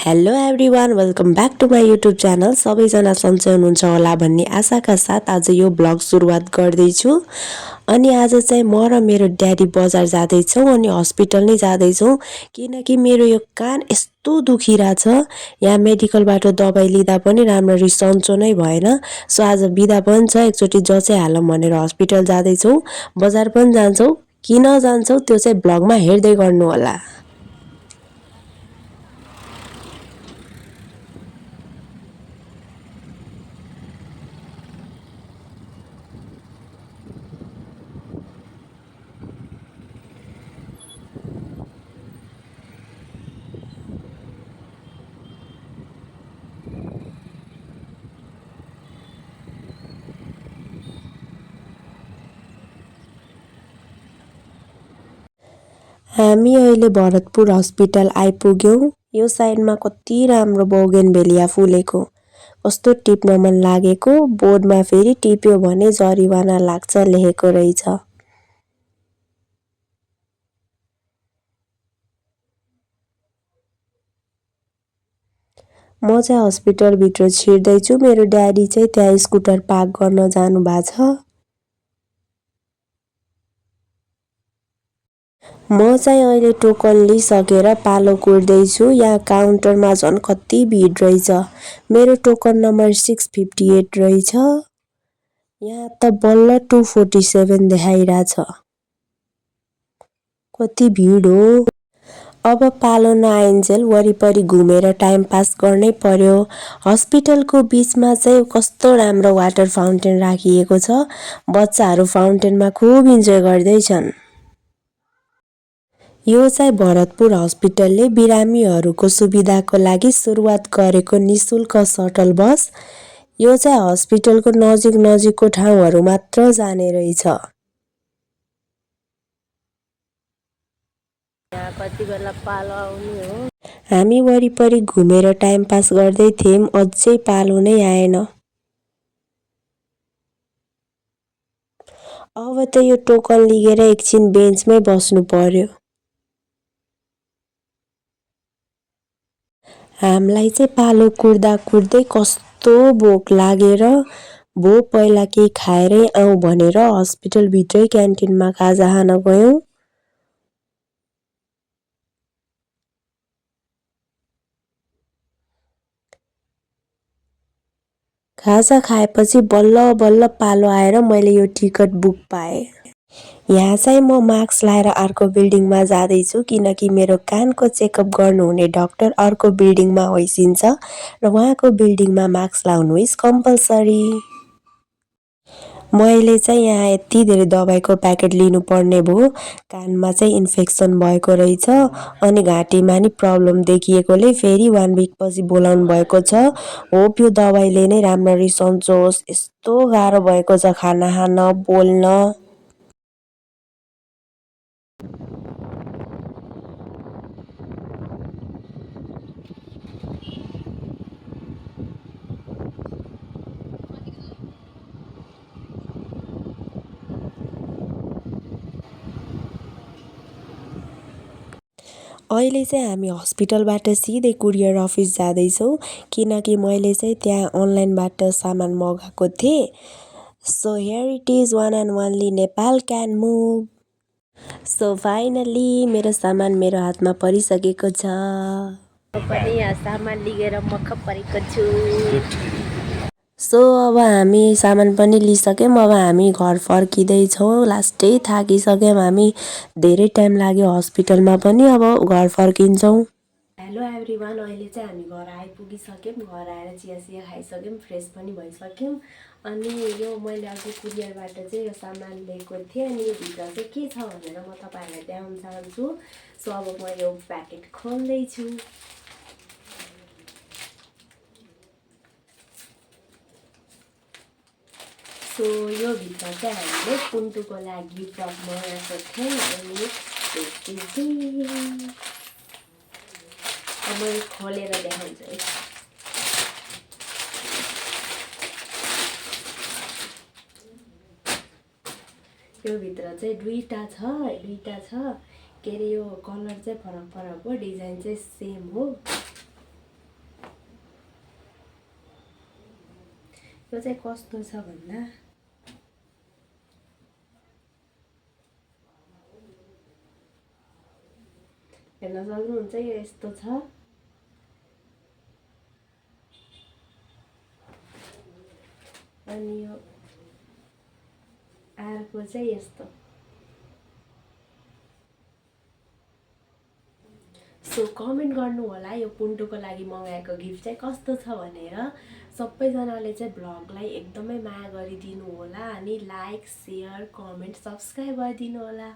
Hello everyone, welcome back to my YouTube channel. सबैजना सन्चै हुनुहुन्छ होला भन्ने आशाका साथ आज यो ब्लग सुरुवात गर्दैछु। अनि आज चाहिँ म र मेरो ड्याडी बजार जाँदैछौँ अनि हस्पिटल नै जाँदैछौँ, किनकि मेरो यो कान यस्तो दुखिरहेछ। यहाँ मेडिकलबाट दबाई लिँदा पनि राम्ररी सन्चो नै भएन। सो आज बिदा पनि छ, एकचोटि जचाइहालौँ भनेर हस्पिटल जाँदैछौँ। बजार पनि जान्छौँ, किन जान्छौँ त्यो चाहिँ ब्लगमा हेर्दै गर्नु होला। हामी अहिले भरतपुर हस्पिटल आइपुग्यौँ। यो साइडमा कति राम्रो बोगेनभेलिया फुलेको, कस्तो टिप्न मन लागेको। बोर्डमा फेरि टिप्यो भने जरिवाना लाग्छ लेखेको रहेछ। म चाहिँ हस्पिटलभित्र छिर्दैछु। मेरो ड्याडी चाहिँ त्यहाँ स्कुटर पार्क गर्न जानु भएको छ। म चाहिँ अहिले टोकन लिइसकेर पालो कुर्दैछु। यहाँ काउन्टरमा झन् कति भिड रहेछ। मेरो टोकन नम्बर 658 रहेछ। यहाँ त बल्ल 247 देखाइरहेछ। कति भिड हो। अब पालो नआइन्जेल वरिपरि घुमेर टाइम पास गर्नै पर्यो। हस्पिटलको बिचमा चाहिँ कस्तो राम्रो वाटर फाउन्टेन राखिएको छ। बच्चाहरू फाउन्टेनमा खुब इन्जोय गर्दैछन्। यो चाहिँ भरतपुर हस्पिटलले बिरामीहरूको सुविधाको लागि सुरुवात गरेको निशुल्क सटल बस। यो चाहिँ हस्पिटलको नजिकको ठाउँहरू मात्र जाने रहेछ। यहाँ कति बेला पालो आउने हो। हामी वरिपरि घुमेर टाइम पास गर्दै थियौँ, अझै पालो नै आएन। अब त यो टोकन लिएर एकछिन बेन्चमै बस्नु पर्यो। हामीलाई चाहिँ पालो कुर्दै कस्तो भोक लागेर पहिला केही खाएरै आउँ भनेर हस्पिटलभित्रै क्यान्टिनमा खाजा खान गयौँ। खाजा खाएपछि बल्ल पालो आएर मैले यो टिकट बुक पाएँ। यहाँ चाहिँ म मास्क लाएर अर्को बिल्डिङमा जाँदैछु, किनकि मेरो कानको चेकअप गर्नुहुने डाक्टर अर्को बिल्डिङमा होइसिन्छ र उहाँको बिल्डिङमा मास्क लाउनु इज कम्पलसरी। मैले चाहिँ यहाँ यति धेरै दबाईको प्याकेट लिनुपर्ने भयो। कानमा चाहिँ इन्फेक्सन भएको रहेछ अनि घाँटीमा नि प्रब्लम देखिएकोले फेरि 1 विकपछि बोलाउनु भएको छ। होप यो दबाईले नै राम्ररी सन्चोस्। यस्तो गाह्रो भएको छ खाना खान, बोल्न। अहिले चाहिँ हामी हस्पिटलबाट सिधै कुरियर अफिस जाँदैछौँ, किनकि मैले चाहिँ त्यहाँ अनलाइनबाट सामान मगाएको थिएँ। So here it is one and only Nepal can move. So finally मेरो सामान मेरो हातमा परिसकेको छ। पनि यहाँ सामान लिएर मख परेको छु। सो अब हामी सामान पनि लिइसक्यौँ। अब हामी घर फर्किँदैछौँ। लास्टै थाकिसक्यौँ हामी। धेरै टाइम लाग्यो हस्पिटलमा पनि। अब घर फर्किन्छौँ। हेलो एभ्रिवान, अहिले चाहिँ हामी घर आइपुगिसक्यौँ। घर आएर चिया खाइसक्यौँ, फ्रेस पनि भइसक्यौँ। अनि यो मैले अघि कुरियरबाट चाहिँ यो सामान लिएको थिएँ। अनि यो भित्र चाहिँ के छ भनेर म तपाईँहरूलाई देखाउन चाहन्छु। सो अब म यो प्याकेट खोल्दैछु। सो यो भित्र चाहिँ हामीले पुन्टुको लागि टप मगाएको थियौँ। अनि अब मैले खोलेर देखाउँछु है। यो भित्र चाहिँ दुईटा छ। के अरे यो कलर चाहिँ फरक हो, डिजाइन चाहिँ सेम हो। यो चाहिँ कस्तो छ भन्दा हेर्न सक्नुहुन्छ यो यस्तो छ अनि यो अर्को चाहिँ यस्तो सो कमेन्ट गर्नु होला यो पुन्टुको लागि मगाएको गिफ्ट चाहिँ कस्तो छ भनेर सबैजनाले चाहिँ भ्लगलाई एकदमै माया गरिदिनु होला अनि लाइक सेयर कमेन्ट सब्स्क्राइब गरिदिनु होला